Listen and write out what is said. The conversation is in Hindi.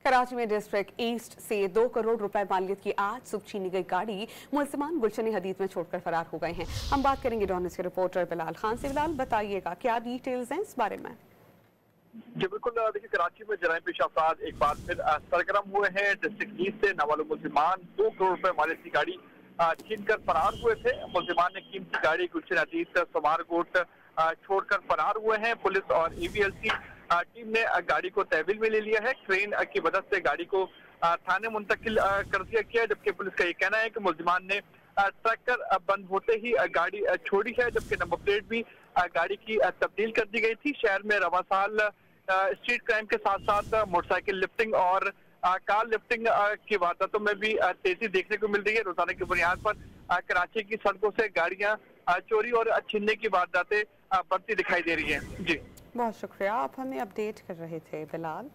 कराची में डिस्ट्रिक्ट ईस्ट से 2 करोड़ रुपए मालियत की आज सुबह छीनी गई गाड़ी मुलजिमान गुलशन हदीद में छोड़कर फरार हो गए हैं। हम बात करेंगे डॉन न्यूज़ के रिपोर्टर बिलाल खान से। बिलाल, बताइएगा क्या डिटेल्स हैं इस बारे में? जी बिल्कुल, देखिए कराची में जराइम पेश अफराद एक बार फिर सरगर्म हुए हैं। डिस्ट्रिक्ट ईस्ट से नाबालिग मुलजिमान 2 करोड़ रुपए मालियत की गाड़ी छीन कर फरार हुए थे। मुलजिमान ने कीमती गाड़ी गुलशन हदीद समारकोट छोड़कर फरार हुए हैं। पुलिस और EVLC टीम ने गाड़ी को तहवील में ले लिया है। क्रेन की मदद से गाड़ी को थाने मुंतकिल कर दिया गया है, जबकि पुलिस का ये कहना है कि मुलजिमान ने ट्रैकर बंद होते ही गाड़ी छोड़ी है, जबकि नंबर प्लेट भी गाड़ी की तब्दील कर दी गई थी। शहर में रवा साल स्ट्रीट क्राइम के साथ साथ मोटरसाइकिल लिफ्टिंग और कार लिफ्टिंग की वारदातों में भी तेजी देखने को मिल रही है। रोजाना की बुनियाद पर कराची की सड़कों से गाड़ियां चोरी और छीनने की वारदातें बढ़ती दिखाई दे रही है। जी बहुत शुक्रिया, आप हमें अपडेट कर रहे थे बिलाल।